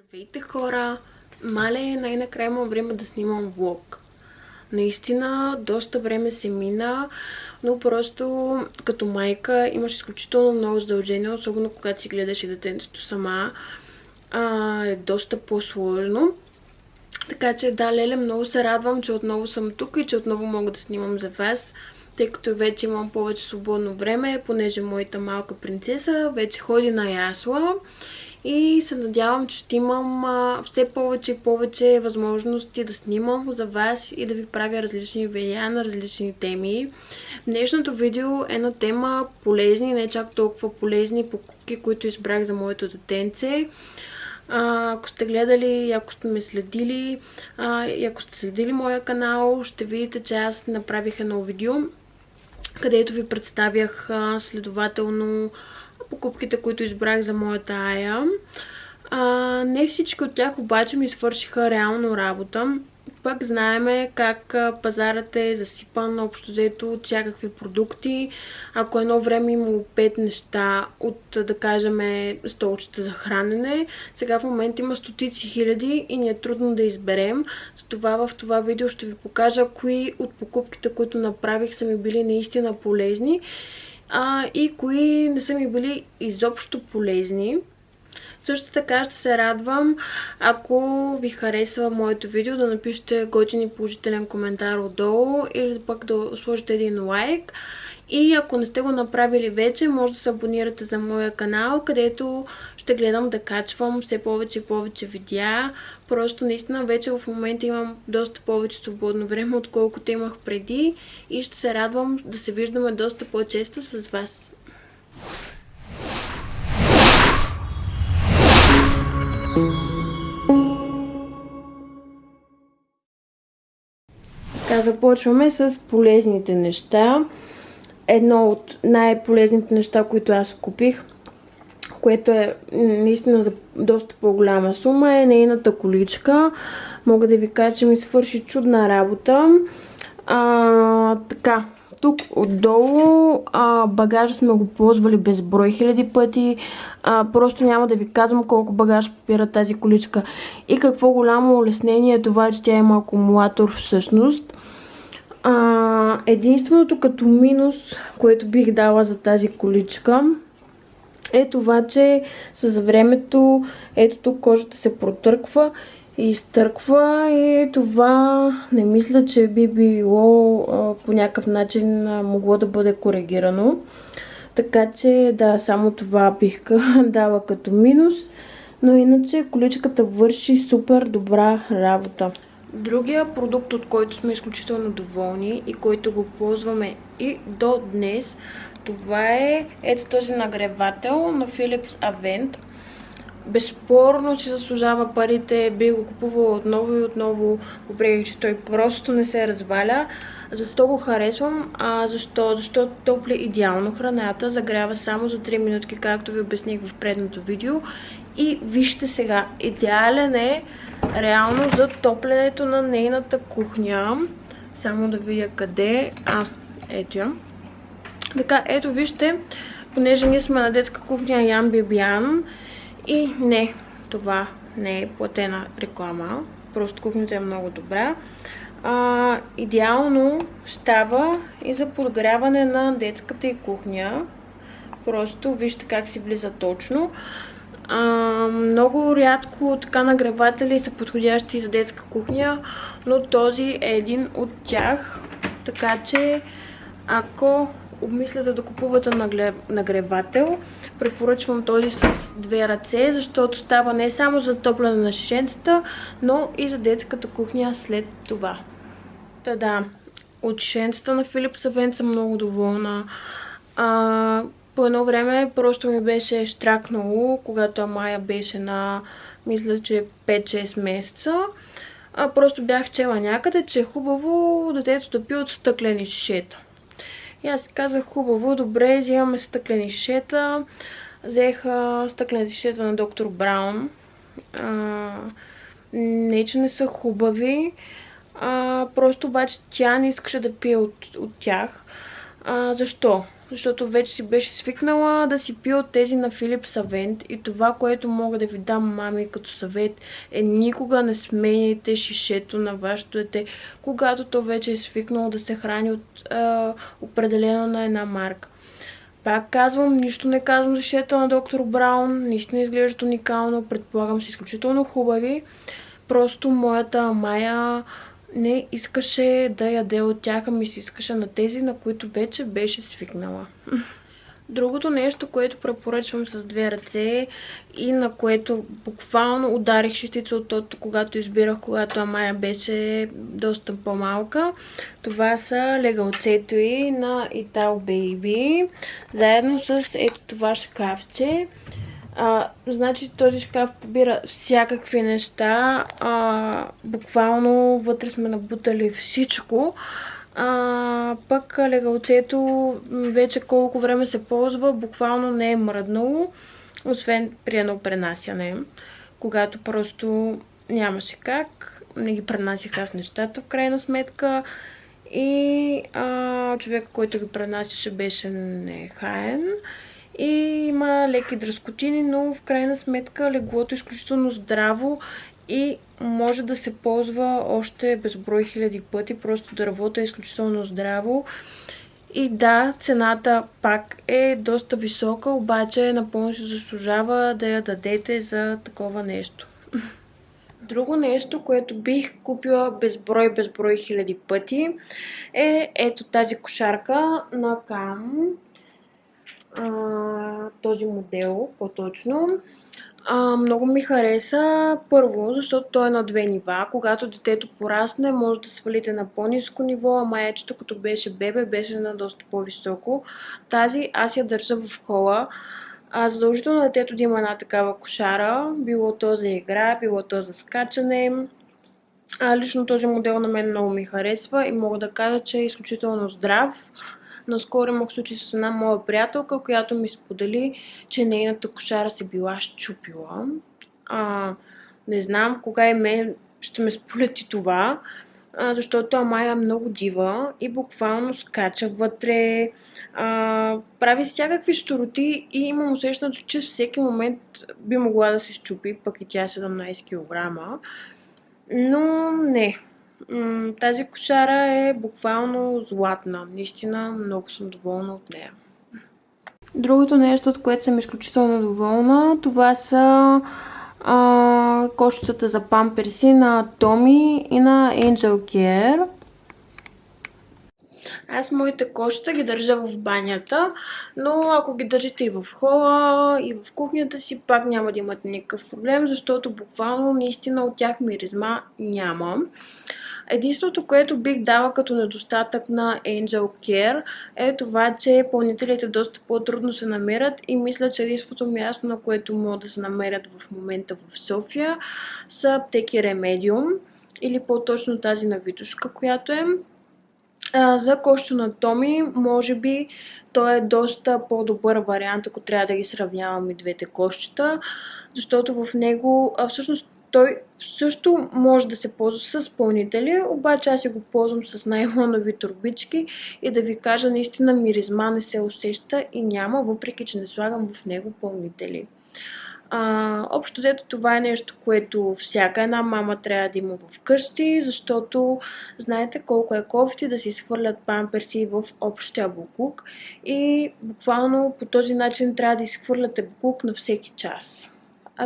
Здравейте хора! Мале, най-накрая имам време да снимам влог. Наистина, доста време се мина, но просто като майка имаш изключително много задължения, особено когато си гледаш и детенцето сама. Е доста по-сложно. Така че да, леле, много се радвам, че отново съм тук и че отново мога да снимам за вас, тъй като вече имам повече свободно време, понеже моята малка принцеса вече ходи на ясла. И се надявам, че ще имам все повече и повече възможности да снимам за вас и да ви правя различни видеа на различни теми. Днешното видео е на тема полезни, не чак толкова полезни покупки, които избрах за моето детенце. Ако сте гледали, ако сте ме следили, и ако сте следили моя канал, ще видите, че аз направих едно видео, където ви представях следователно покупките, които избрах за моята Ая. Не всички от тях обаче ми свършиха реално работа. Пък знаеме как пазарът е засипан общо взето от всякакви продукти. Ако едно време имало 5 неща от, да кажем, столчета за хранене, сега в момента има стотици хиляди и ни е трудно да изберем. Затова в това видео ще ви покажа кои от покупките, които направих, са ми били наистина полезни и кои не са ми били изобщо полезни. Също така ще се радвам, ако ви харесва моето видео, да напишете готин и положителен коментар отдолу или пък да сложите един лайк. И ако не сте го направили вече, може да се абонирате за моя канал, където ще гледам да качвам все повече и повече видеа. Просто наистина вече в момента имам доста повече свободно време, отколкото имах преди, и ще се радвам да се виждаме доста по-често с вас. Така, започваме с полезните неща. Едно от най-полезните неща, които аз купих, което е наистина за доста по-голяма сума, е нейната количка. Мога да ви кажа, че ми свърши чудна работа. Така, тук отдолу багажа сме го ползвали безброй хиляди пъти. Просто няма да ви казвам колко багаж попира тази количка. И какво голямо улеснение е това, че тя има акумулатор всъщност. Единственото като минус, което бих дала за тази количка, е това, че с времето ето тук кожата се протърква и изтърква, и това не мисля, че би било по някакъв начин могло да бъде коригирано. Така че да, само това бих дала като минус, но иначе количката върши супер добра работа. Другия продукт, от който сме изключително доволни и който го ползваме и до днес, това е ето този нагревател на Philips Avent. Безспорно, че заслужава парите, би го купувала отново и отново, въпреки че той просто не се разваля. Защо го харесвам? Защото топли идеално храната, загрява само за 3 минутки, както ви обясних в предното видео. И вижте сега, идеален е реално за топленето на нейната кухня. Само да видя къде. Ето я. Така, ето вижте, понеже ние сме на детска кухня Ян Бибиян, и не, това не е платена реклама, просто кухнята е много добра. Идеално става и за подгряване на детската и кухня. Просто вижте как си влиза точно. Много рядко така нагреватели са подходящи за детска кухня, но този е един от тях. Така че ако обмисляте да купувате нагревател, препоръчвам този с 2 ръце, защото става не само за топляне на шишенцата, но и за детската кухня след това. Да, от шишенцата на Philips Avent съм много доволна. По едно време просто ми беше щракнало, когато Амая беше на, мисля, че 5-6 месеца. Просто бях чела някъде, че е хубаво детето да пие от стъклени шишета. И аз си казах, хубаво, добре, взимаме стъклени шишета. Взех стъклените шишета на доктор Браун. Не, че не са хубави. Просто обаче тя не искаше да пие от тях. Защо? защото вече си беше свикнала да си пие от тези на Philips Avent и това, което мога да ви дам, мами, като съвет е никога не сменяйте шишето на вашето дете, когато то вече е свикнало да се храни от определено на една марка. Пак казвам, нищо не казвам за шишета на доктор Браун, наистина изглеждат уникално, предполагам са изключително хубави. Просто моята Майя не искаше да яде от тях, ами си искаше на тези, на които вече беше свикнала. Другото нещо, което препоръчвам с две ръце и на което буквално ударих шестица от тото, когато избирах, когато Амая беше доста по-малка. Това са легалцето и на Ital Baby, заедно с ето това шкафче. Значи този шкаф побира всякакви неща. Буквално вътре сме набутали всичко. Пък легалцето вече колко време се ползва, буквално не е мръднало, освен при едно пренасяне, когато просто нямаше как, не ги пренасях аз нещата в крайна сметка и човек, който ги пренасяше, беше нехаен и има леки дръскотини, но в крайна сметка леглото е изключително здраво и може да се ползва още безброй хиляди пъти. Просто дървото е изключително здраво. И да, цената пак е доста висока, обаче напълно се заслужава да я дадете за такова нещо. Друго нещо, което бих купила безброй хиляди пъти е ето тази кошарка на Кам. Този модел по-точно. Много ми хареса. Първо, защото той е на две нива. Когато детето порасне, може да свалите на по-ниско ниво, а маячето, като беше бебе, беше на доста по-високо. Тази аз я държа в хола. Задължително детето да има една такава кошара. Било то за игра, било то за скачане. Лично този модел на мен много ми харесва и мога да кажа, че е изключително здрав. Наскоро имах случай с една моя приятелка, която ми сподели, че нейната кошара се била счупила. Не знам кога и мен ще ме сполети това, защото Амая е много дива и буквално скача вътре, прави всякакви щуроти и имам усещането, че всеки момент би могла да се счупи, пък и тя е 17 кг. Но не. Тази кошара е буквално златна. Наистина много съм доволна от нея. Другото нещо, от което съм изключително доволна, това са кошчетата за памперси на Томи и на Angel Care. Аз моите кошчета ги държа в банята, но ако ги държите и в хола, и в кухнята си, пак няма да имате никакъв проблем, защото буквално наистина от тях миризма няма. Единството, което бих дала като недостатък на Angel Care е това, че пълнителите доста по-трудно се намерят и мисля, че единството място, на което могат да се намерят в момента в София, са аптеки Remedium или по-точно тази на Витошка, която е. За кошчето на Томи, може би той е доста по-добър вариант, ако трябва да ги сравнявам и двете кошчета, защото в него всъщност той също може да се ползва с пълнители, обаче аз си го ползвам с найлонови турбички и да ви кажа, наистина миризма не се усеща и няма, въпреки че не слагам в него пълнители. Общо взето това е нещо, което всяка една мама трябва да има вкъщи, защото знаете колко е кофти да си изхвърлят памперси в общия буклук и буквално по този начин трябва да изхвърляте буклук на всеки час.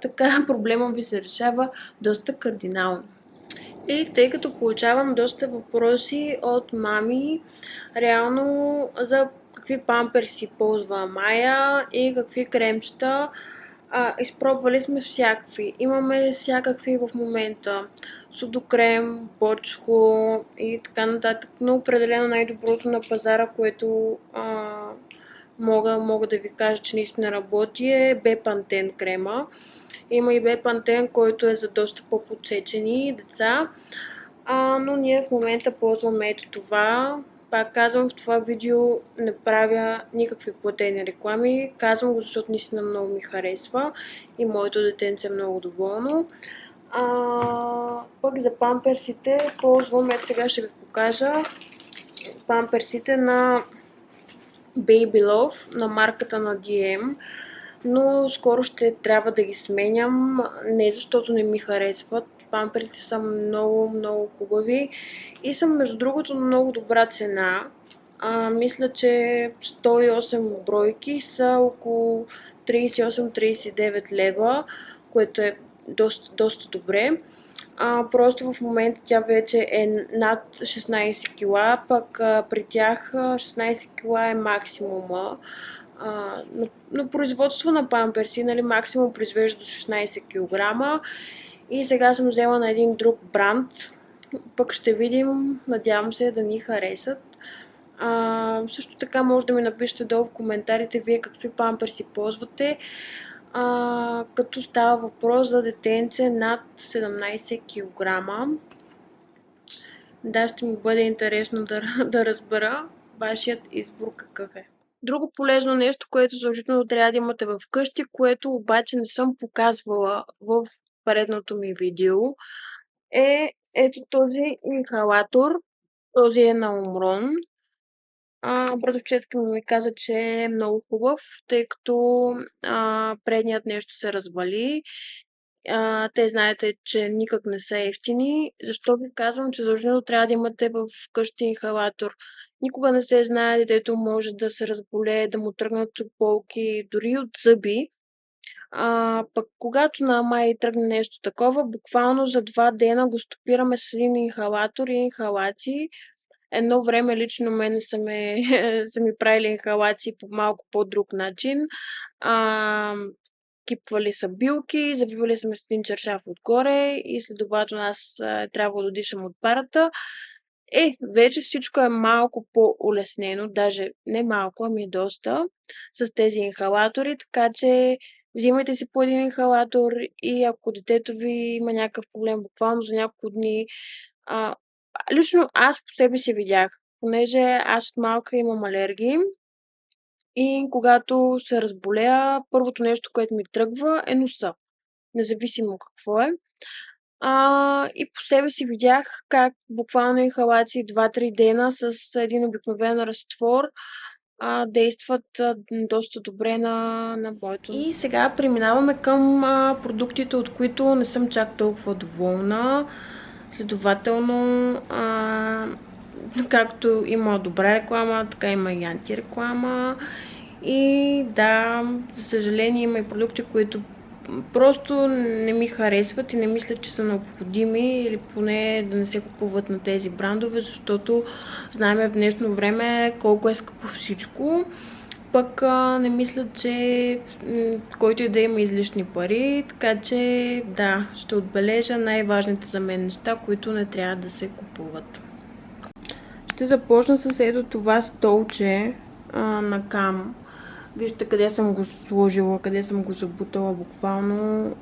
Така проблема ви се решава доста кардинално. И тъй като получавам доста въпроси от мами, реално за какви памперси ползва Майя и какви кремчета, изпробвали сме всякакви. Имаме всякакви в момента. Судокрем, бочко и така нататък. Но определено най-доброто на пазара, което мога да ви кажа, че наистина работи, е Бепантен крема. Има и Бепантен, който е за доста по-подсечени деца. Но ние в момента ползваме ето това. Пак казвам, в това видео не правя никакви платени реклами. Казвам го, защото наистина много ми харесва и моето детенце е много доволно. Пък за памперсите ползвам, ето сега ще ви покажа, памперсите на Baby Love на марката на DM, но скоро ще трябва да ги сменям, не защото не ми харесват. Памперите са много, много хубави и са между другото много добра цена. Мисля, че 108 бройки са около 38-39 лева, което е доста добре. Просто в момента тя вече е над 16 кила, пък при тях 16 кила е максимума. На производство на памперси, нали, максимум произвежда до 16 кг. И сега съм взела на един друг бранд. Пък ще видим, надявам се да ни харесат. Също така може да ми напишете долу в коментарите вие какви памперси ползвате, като става въпрос за детенце над 17 кг. Да, ще ми бъде интересно да разбера вашият избор какъв е. Друго полезно нещо, което задължително трябва да имате в къщи, което обаче не съм показвала в предното ми видео, е ето този инхалатор. Този е на Умрон. Братовчетка ми каза, че е много хубав, тъй като предният нещо се развали. Те знаете, че никак не са ефтини. Защо ви казвам, че задължително трябва да имате в къщи инхалатор? Никога не се знае, детето може да се разболее, да му тръгнат болки, дори от зъби. Пък когато на май тръгне нещо такова, буквално за 2 дена го стопираме с един инхалатор и инхалации. Едно време лично мене са ми правили инхалации по малко по-друг начин. Кипвали са билки, завивали са ме с един чершаф отгоре и следователно аз трябва да дишам от парата. Вече всичко е малко по-улеснено, даже не малко, ами доста, с тези инхалатори, така че взимайте си по един инхалатор и ако детето ви има някакъв проблем буквално за няколко дни, лично аз по себе си видях, понеже аз от малка имам алергии и когато се разболея, първото нещо, което ми тръгва е носа, независимо какво е. И по себе си видях как буквално инхалации 2-3 дена с един обикновен разтвор действат доста добре на моето. И сега преминаваме към продуктите, от които не съм чак толкова доволна. Следователно, както има добра реклама, така има и антиреклама. И да, за съжаление има и продукти, които просто не ми харесват и не мисля, че са необходими или поне да не се купуват на тези брандове, защото знаем в днешно време колко е скъпо всичко. Пък не мисля, че който и да има излишни пари, така че да, ще отбележа най-важните за мен неща, които не трябва да се купуват. Ще започна с ето това столче на Кам. Вижте къде съм го сложила, къде съм го забутала буквално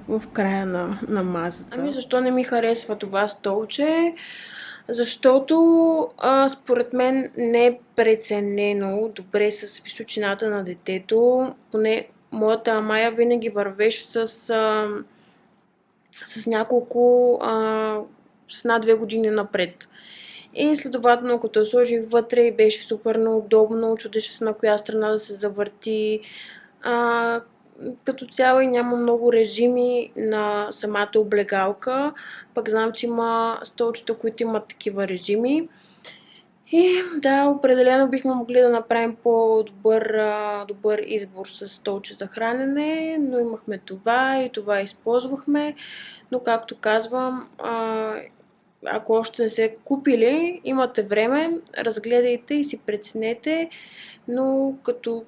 в края на масата. Ами защо не ми харесва това столче? Защото според мен не е преценено добре с височината на детето. Поне моята Амая винаги вървеше с няколко, с над 2 години напред. И следователно, като я сложих вътре, беше супер неудобно, чудеше се на коя страна да се завърти. Като цяло и няма много режими на самата облегалка, пък знам, че има столчета, които имат такива режими. И да, определено бихме могли да направим по-добър избор с столче за хранене, но имахме това и това използвахме. Но както казвам, ако още не сте купили, имате време, разгледайте и си преценете, но като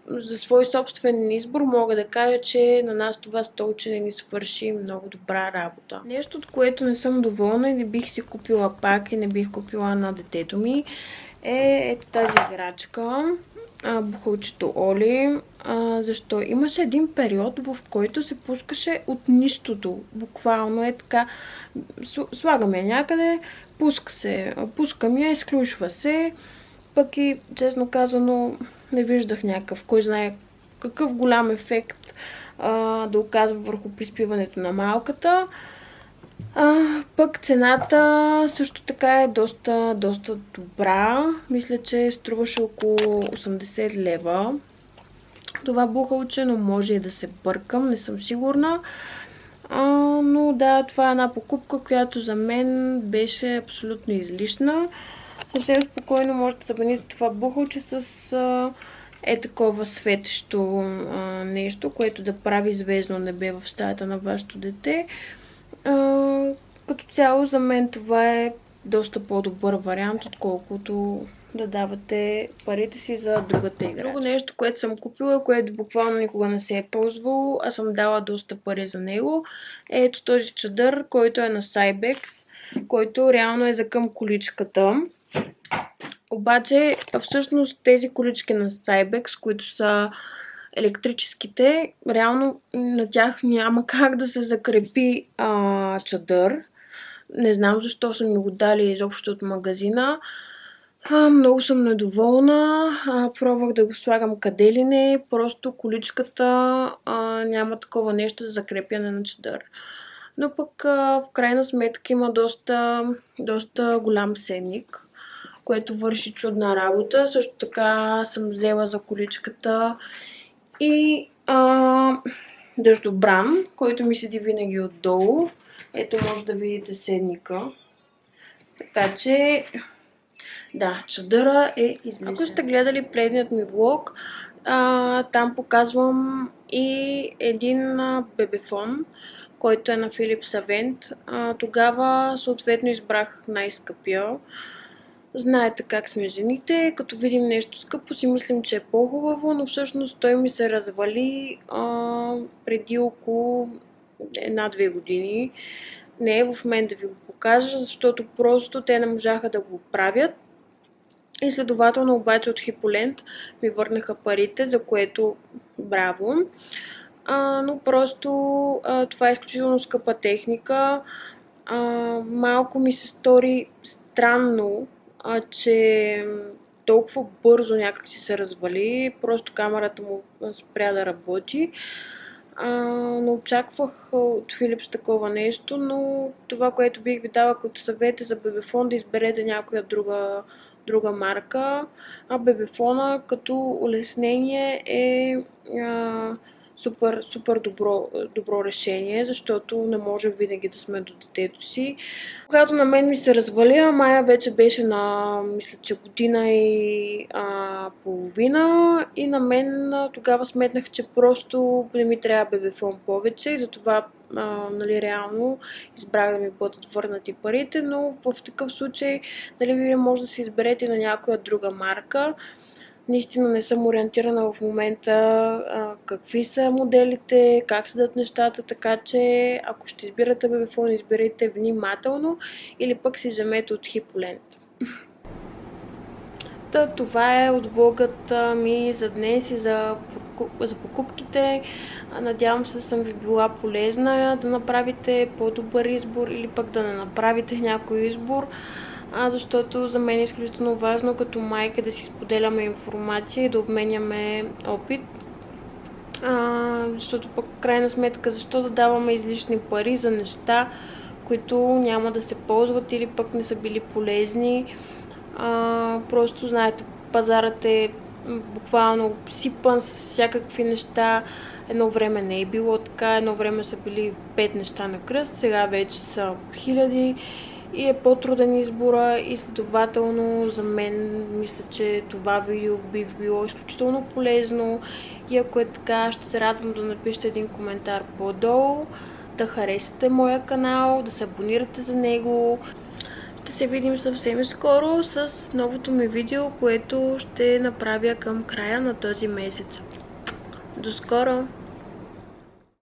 за свой собствен избор мога да кажа, че на нас това столче не ни свърши много добра работа. Нещо, от което не съм доволна и не бих си купила пак и не бих купила на детето ми, е ето тази играчка, бухалчето Оли. Защо? Имаше един период, в който се пускаше от нищото. Буквално е така. Слагаме някъде, пускам я, изключва се. Пък и, честно казано, не виждах някакъв, кой знае какъв голям ефект да оказва върху приспиването на малката. Пък цената също така е доста добра. Мисля, че струваше около 80 лева. Това бухалче, но може и да се бъркам, не съм сигурна. Но да, това е една покупка, която за мен беше абсолютно излишна. Съвсем спокойно можете да забраните това бухалче с такова светещо нещо, което да прави звездно небе в стаята на вашето дете. Като цяло за мен това е доста по-добър вариант, отколкото да давате парите си за другата игра. Друго нещо, което съм купила, което буквално никога не се е ползвало, а съм дала доста пари за него, е ето този чадър, който е на Cybex, който реално е за към количката. Обаче, всъщност тези колички на Cybex, които са електрическите, реално на тях няма как да се закрепи чадър. Не знам защо са ми го дали изобщо от магазина. Много съм недоволна. Пробвах да го слагам къде ли не. Просто количката няма такова нещо за закрепяне на чадър. Но пък в крайна сметка има доста голям сенник, което върши чудна работа. Също така съм взела за количката и дъждобран, който ми седи винаги отдолу. Ето може да видите седника. Така че, да, чадъра е излишен. Ако сте гледали предният ми влог, там показвам и един бебефон, който е на Philips Avent. Тогава съответно избрах най-скъпия. Знаете как сме жените, като видим нещо скъпо си мислим, че е по-хубаво, но всъщност той ми се развали преди около 1-2 години. Не е в мен да ви го покажа, защото просто те не можаха да го правят. И следователно обаче от Хиполент ми върнаха парите, за което браво. Но просто това е изключително скъпа техника. Малко ми се стори странно, че толкова бързо някак си се развали. Просто камерата му спря да работи. Не очаквах от Philips такова нещо, но това, което бих ви дала като съвет е за бебефон, да изберете някоя друга марка. Бебефона като улеснение е супер добро решение, защото не може винаги да сме до детето си. Когато на мен ми се разваля, Майя вече беше на, мисля, че година и половина и на мен тогава сметнах, че просто не ми трябва бебефон повече и затова реално избрах да ми бъдат върнати парите, но в такъв случай вие може да си изберете на някоя друга марка. Наистина не съм ориентирана в момента какви са моделите, как седат нещата, така че ако ще избирате бебефон, изберете внимателно или пък си вземете от Хиполент. Това е от влогът ми за днес и за покупките. Надявам се да съм ви била полезна, да направите по-добър избор или пък да не направите някой избор. Защото за мен е изключително важно като майка да си споделяме информация и да обменяме опит. Защото пък в крайна сметка защо да даваме излишни пари за неща, които няма да се ползват или пък не са били полезни. Просто знаете, пазарът е буквално обсипан с всякакви неща. Едно време не е било така, едно време са били 5 неща на кръст, сега вече са хиляди. И е по-труден избора и следователно за мен мисля, че това видео би било изключително полезно и ако е така, ще се радвам да напишете един коментар по-долу, да харесате моя канал, да се абонирате за него. Ще се видим съвсем скоро с новото ми видео, което ще направя към края на този месец. До скоро!